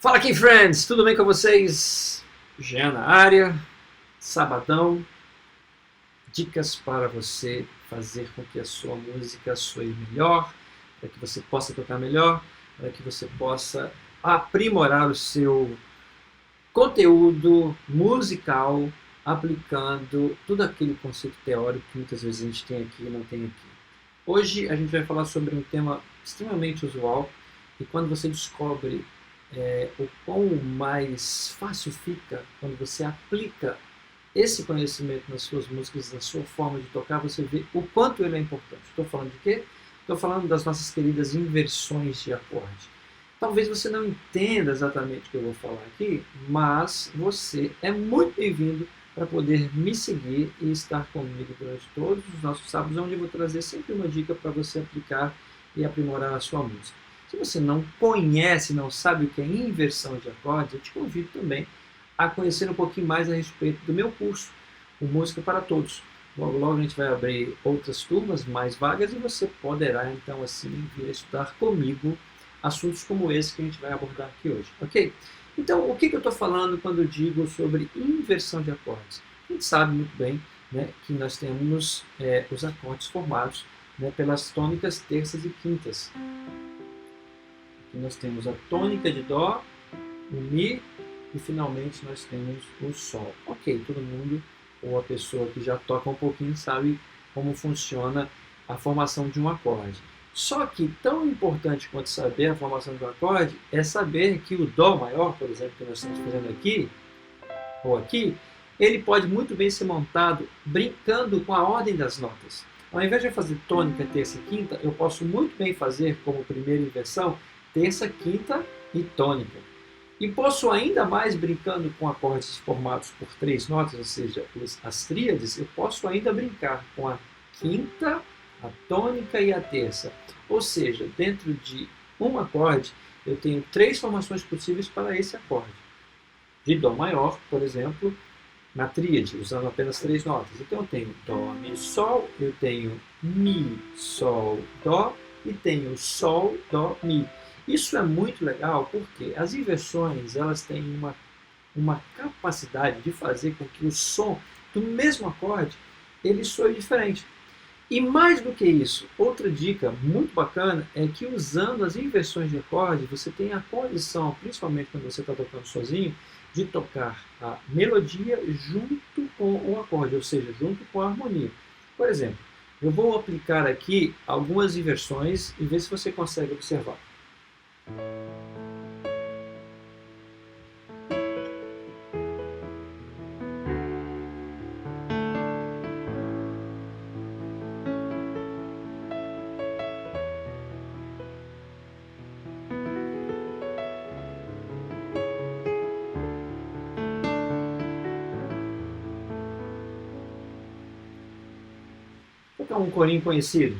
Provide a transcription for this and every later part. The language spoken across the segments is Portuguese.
Fala aqui, friends! Tudo bem com vocês? Jean na área, sabadão, dicas para você fazer com que a sua música soe melhor, para que você possa tocar melhor, para que você possa aprimorar o seu conteúdo musical, aplicando todo aquele conceito teórico que muitas vezes a gente tem aqui e não tem aqui. Hoje a gente vai falar sobre um tema extremamente usual e quando você descobre o quão mais fácil fica quando você aplica esse conhecimento nas suas músicas, na sua forma de tocar, você vê o quanto ele é importante. Estou falando de quê? Estou falando das nossas queridas inversões de acorde. Talvez você não entenda exatamente o que eu vou falar aqui, mas você é muito bem-vindo para poder me seguir e estar comigo durante todos os nossos sábados, onde eu vou trazer sempre uma dica para você aplicar e aprimorar a sua música. Se você não conhece, não sabe o que é inversão de acordes, eu te convido também a conhecer um pouquinho mais a respeito do meu curso, o Música para Todos. Logo, logo a gente vai abrir outras turmas mais vagas e você poderá, então, assim, vir estudar comigo assuntos como esse que a gente vai abordar aqui hoje, ok? Então, o que eu estou falando quando eu digo sobre inversão de acordes? A gente sabe muito bem, né, que nós temos os acordes formados, né, pelas tônicas, terças e quintas. Aqui nós temos a tônica de Dó, o Mi e finalmente nós temos o Sol. Ok, todo mundo, ou a pessoa que já toca um pouquinho, sabe como funciona a formação de um acorde. Só que tão importante quanto saber a formação de um acorde é saber que o Dó maior, por exemplo, que nós estamos fazendo aqui, ou aqui, ele pode muito bem ser montado brincando com a ordem das notas. Ao invés de eu fazer tônica, terça e quinta, eu posso muito bem fazer como primeira inversão terça, quinta e tônica. E posso ainda mais, brincando com acordes formados por três notas, ou seja, as tríades, eu posso ainda brincar com a quinta, a tônica e a terça. Ou seja, dentro de um acorde, eu tenho três formações possíveis para esse acorde. De Dó maior, por exemplo, na tríade, usando apenas três notas. Então eu tenho Dó, Mi, Sol, eu tenho Mi, Sol, Dó e tenho Sol, Dó, Mi. Isso é muito legal porque as inversões elas têm uma capacidade de fazer com que o som do mesmo acorde ele soe diferente. E mais do que isso, outra dica muito bacana é que usando as inversões de acorde, você tem a condição, principalmente quando você está tocando sozinho, de tocar a melodia junto com o acorde, ou seja, junto com a harmonia. Por exemplo, eu vou aplicar aqui algumas inversões e ver se você consegue observar. Vou tocar um corinho conhecido.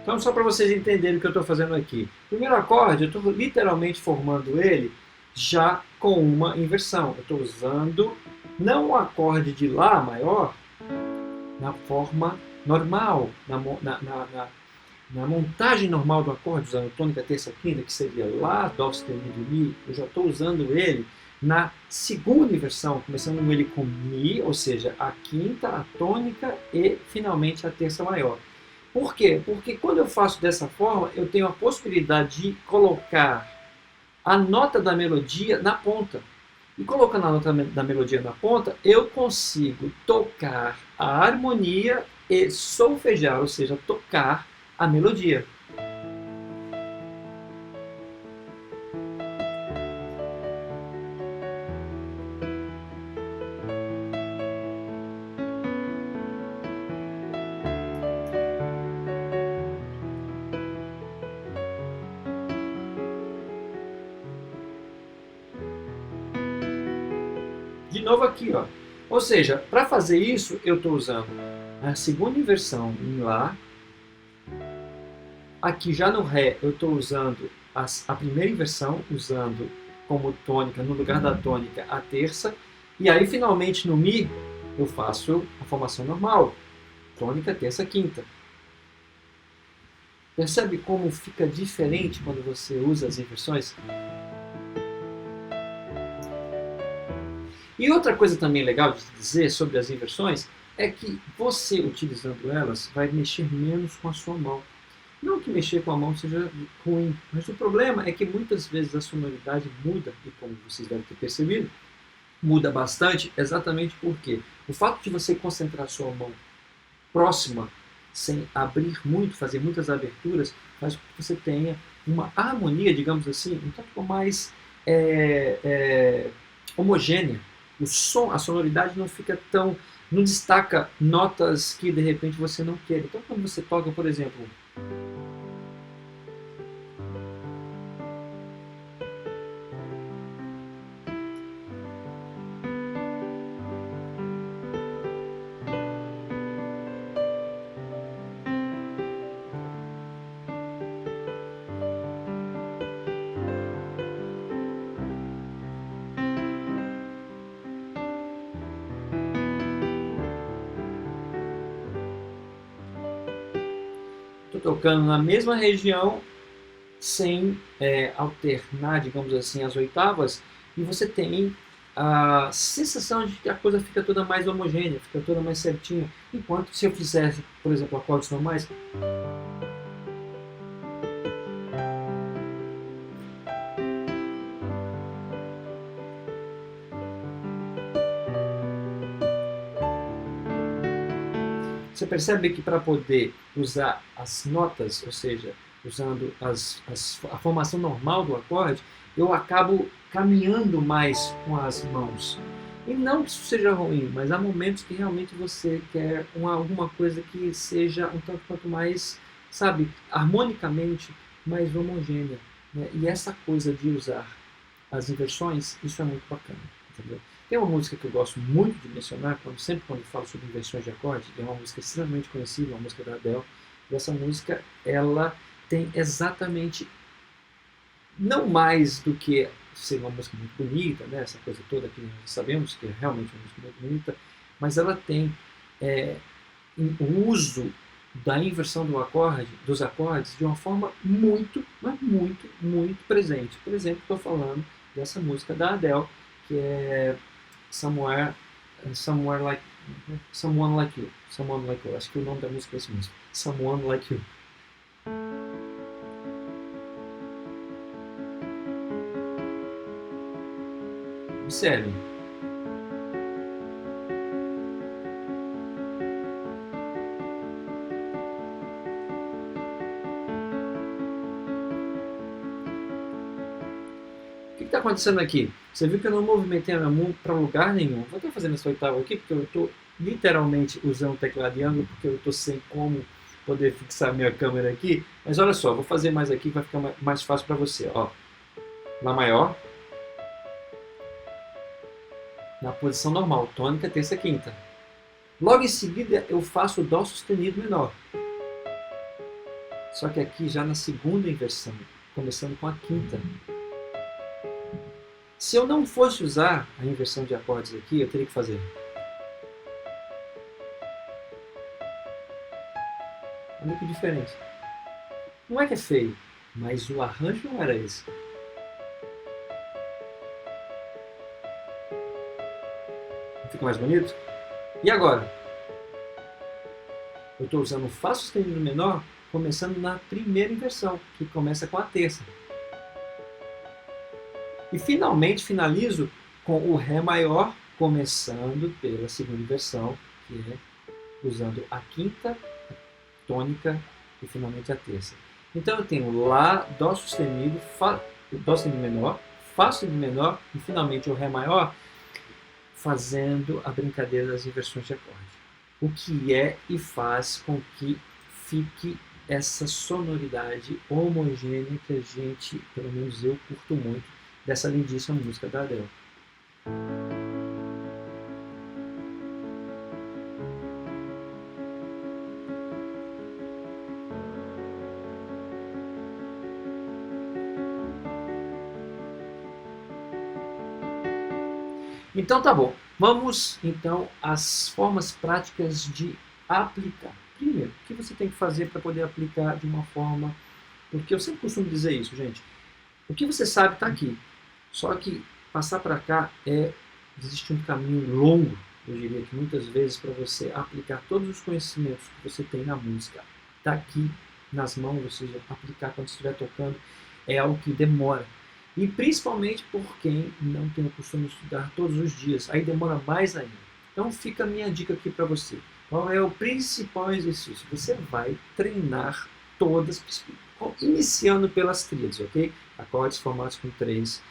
Então, só para vocês entenderem o que eu estou fazendo aqui. Primeiro acorde, eu estou literalmente formando ele já com uma inversão. Eu estou usando não o acorde de Lá maior na forma normal, na montagem normal do acorde, usando tônica, terça, quinta, que seria Lá, Dó sustenido, Mi. Eu já estou usando ele na segunda inversão, começando ele com Mi, ou seja, a quinta, a tônica e finalmente a terça maior. Por quê? Porque quando eu faço dessa forma, eu tenho a possibilidade de colocar a nota da melodia na ponta. E colocando a nota da melodia na ponta, eu consigo tocar a harmonia e solfejar, ou seja, tocar a melodia. de novo aqui, ó. Ou seja, para fazer isso, eu estou usando a segunda inversão em Lá. Aqui já no Ré, eu estou usando a primeira inversão, usando como tônica, no lugar da tônica, a terça. E aí, finalmente, no Mi, eu faço a formação normal. Tônica, terça, quinta. Percebe como fica diferente quando você usa as inversões? E outra coisa também legal de dizer sobre as inversões é que você, utilizando elas, vai mexer menos com a sua mão. Não que mexer com a mão seja ruim, mas o problema é que muitas vezes a sonoridade muda, e como vocês devem ter percebido, muda bastante exatamente porque o fato de você concentrar a sua mão próxima, sem abrir muito, fazer muitas aberturas, faz com que você tenha uma harmonia, digamos assim, um pouco mais homogênea. O som, a sonoridade não fica tão, não destaca notas que de repente você não quer. Então quando você toca, por exemplo, estou tocando na mesma região sem alternar, digamos assim, as oitavas, e você tem a sensação de que a coisa fica toda mais homogênea, fica toda mais certinha. Enquanto se eu fizesse, por exemplo, acordes normais, você percebe que para poder usar as notas, ou seja, usando a formação normal do acorde, eu acabo caminhando mais com as mãos. E não que isso seja ruim, mas há momentos que realmente você quer alguma coisa que seja um tanto quanto mais, sabe, harmonicamente mais homogênea, né? E essa coisa de usar as inversões, isso é muito bacana, entendeu? Tem uma música que eu gosto muito de mencionar, sempre quando eu falo sobre inversões de acorde, é uma música extremamente conhecida, uma música da Adele, e essa música, ela tem exatamente, não mais do que ser uma música muito bonita, né, essa coisa toda que nós sabemos que é realmente uma música muito bonita, mas ela tem o uso da inversão dos acordes de uma forma muito, mas muito, muito presente. Por exemplo, estou falando dessa música da Adele, que é Somewhere, Someone Like You. Someone Like You. Acho que o nome da música é esse mesmo. Someone Like You. Observe. O que está acontecendo aqui? Você viu que eu não movimentei a minha mão para lugar nenhum. Vou estar fazendo essa oitava aqui porque eu estou literalmente usando o teclado de ângulo porque eu estou sem como poder fixar minha câmera aqui. Mas olha só, vou fazer mais aqui, vai ficar mais fácil para você. Ó. Lá maior. Na posição normal, tônica, terça, quinta. Logo em seguida eu faço o Dó sustenido menor. Só que aqui já na segunda inversão, começando com a quinta. Se eu não fosse usar a inversão de acordes aqui, eu teria que fazer. Olha que diferença. Não é que é feio, mas o arranjo não era esse. Não fica mais bonito? E agora? Eu estou usando o Fá sustenido menor, começando na primeira inversão, que começa com a terça. E finalmente finalizo com o Ré maior, começando pela segunda inversão, que é usando a quinta, a tônica e finalmente a terça. Então eu tenho Lá, Dó sustenido, Dó sustenido menor, Fá sustenido menor e finalmente o Ré maior, fazendo a brincadeira das inversões de acorde. O que é e faz com que fique essa sonoridade homogênea que a gente, pelo menos eu, curto muito, dessa lindíssima música da Adele. Então tá bom. Vamos então às formas práticas de aplicar. Primeiro, o que você tem que fazer para poder aplicar de uma forma... Porque eu sempre costumo dizer isso, gente. O que você sabe está aqui. Só que passar para cá existe um caminho longo, eu diria que muitas vezes, para você aplicar todos os conhecimentos que você tem na música. Está aqui nas mãos, ou seja, aplicar quando estiver tocando é algo que demora. E principalmente por quem não tem o costume de estudar todos os dias. Aí demora mais ainda. Então fica a minha dica aqui para você. Qual é o principal exercício? Você vai treinar todas, iniciando pelas tríades, ok? Acordes formados por três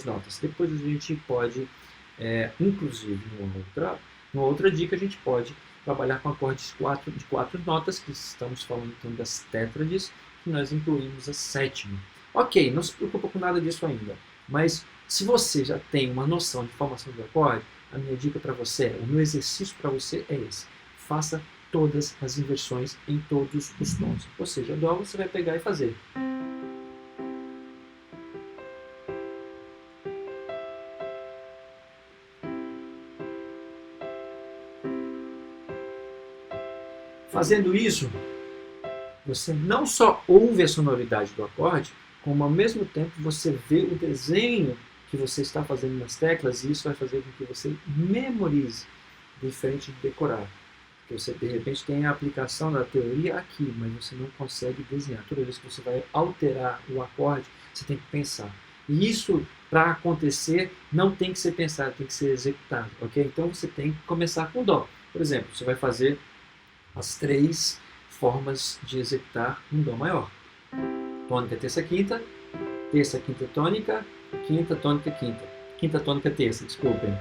notas. Depois a gente pode, inclusive, numa outra dica, a gente pode trabalhar com acordes de quatro notas, que estamos falando então das tétrades, que nós incluímos a sétima. Ok, não se preocupa com nada disso ainda, mas se você já tem uma noção de formação de acorde, a minha dica para você, o meu exercício para você é esse. Faça todas as inversões em todos os tons. Ou seja, Dó você vai pegar e fazer. Fazendo isso, você não só ouve a sonoridade do acorde, como ao mesmo tempo você vê o desenho que você está fazendo nas teclas, e isso vai fazer com que você memorize, diferente de decorar. Porque você, de repente, tem a aplicação da teoria aqui, mas você não consegue desenhar. Toda vez que você vai alterar o acorde, você tem que pensar. E isso, para acontecer, não tem que ser pensado, tem que ser executado. Ok? Então você tem que começar com Dó. Por exemplo, você vai fazer as três formas de executar um Dó maior. Tônica, terça, quinta, tônica, quinta, tônica, quinta. Quinta, tônica, terça, desculpem.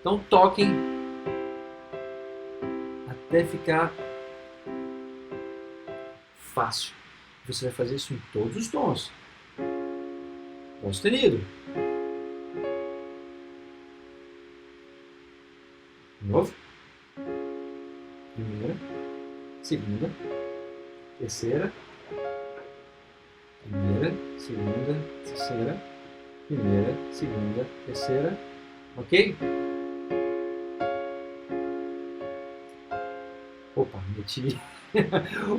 Então toquem até ficar fácil. Você vai fazer isso em todos os tons. Dó sustenido. De novo. Primeira, segunda, terceira, primeira, segunda, terceira, primeira, segunda, terceira, ok? Opa, meti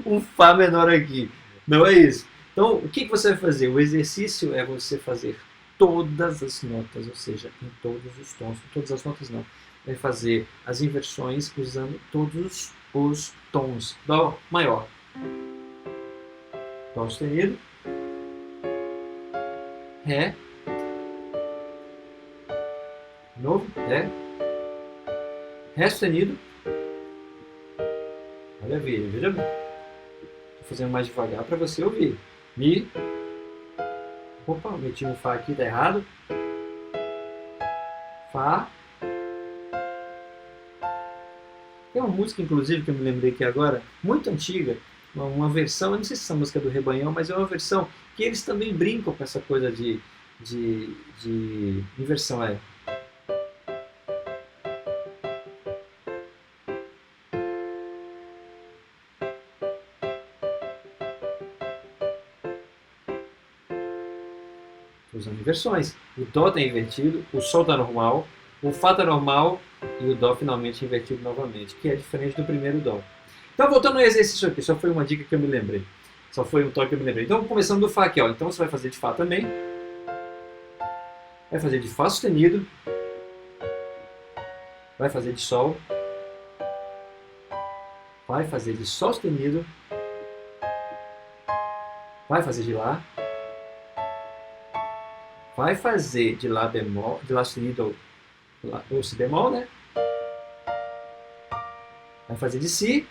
um Fá menor aqui, não é isso. Então, o que você vai fazer? O exercício é você fazer todas as notas, ou seja, em todos os tons, todas as notas não. Vai fazer as inversões usando todos os tons. Dó maior. Dó sustenido. Ré. De novo. Ré. Ré sustenido. Olha, veja bem. Estou fazendo mais devagar para você ouvir. Mi. Opa, meti um Fá aqui, tá errado. Fá. Tem uma música, inclusive, que eu me lembrei aqui agora, muito antiga, uma versão, eu não sei se essa música é do Rebanhão, mas é uma versão que eles também brincam com essa coisa de inversão. Usando inversões. O Dó está invertido, o Sol está normal, o Fá está normal e o Dó finalmente invertido novamente, que é diferente do primeiro Dó. Então, voltando ao exercício aqui, só foi uma dica que eu me lembrei. Só foi um toque que eu me lembrei. Então, começando do Fá aqui, ó. Então, você vai fazer de Fá também. Vai fazer de Fá sustenido. Vai fazer de Sol. Vai fazer de Sol sustenido. Vai fazer de Lá. Vai fazer de Lá bemol, de Lá sustenido ou Si bemol, né? Vai fazer de Si.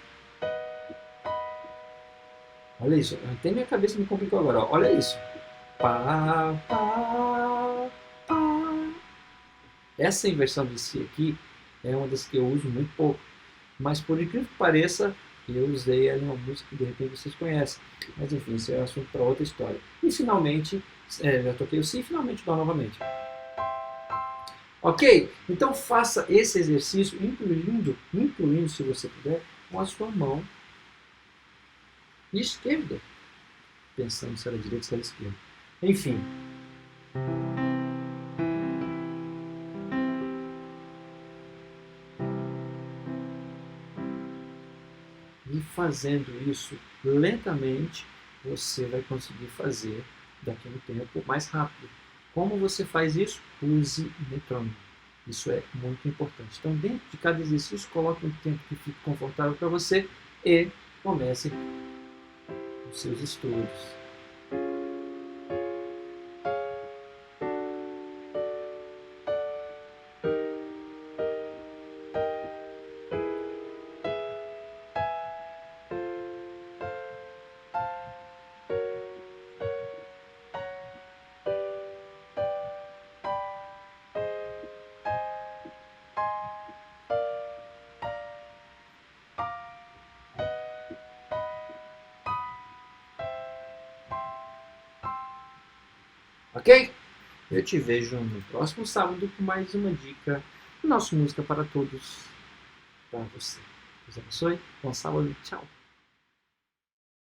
Olha isso, até minha cabeça me complicou agora. Ó. Olha isso. Pá, pá, pá. Essa inversão de Si aqui é uma das que eu uso muito pouco. Mas por incrível que pareça, eu usei ela em uma música que de repente vocês conhecem. Mas enfim, isso é um assunto para outra história. E finalmente, já toquei o Si e finalmente Dó novamente. Ok? Então faça esse exercício, incluindo, se você puder, com a sua mão esquerda. Pensando se era direita ou se era esquerda. Enfim. fazendo isso lentamente, você vai conseguir fazer daqui a um tempo mais rápido. Como você faz isso? Use metrônomo. Isso é muito importante. Então, dentro de cada exercício, coloque um tempo que fique confortável para você e comece os seus estudos. Ok? Eu te vejo no próximo sábado com mais uma dica do nosso Música para Todos para você. Deus abençoe. Bom sábado. Tchau.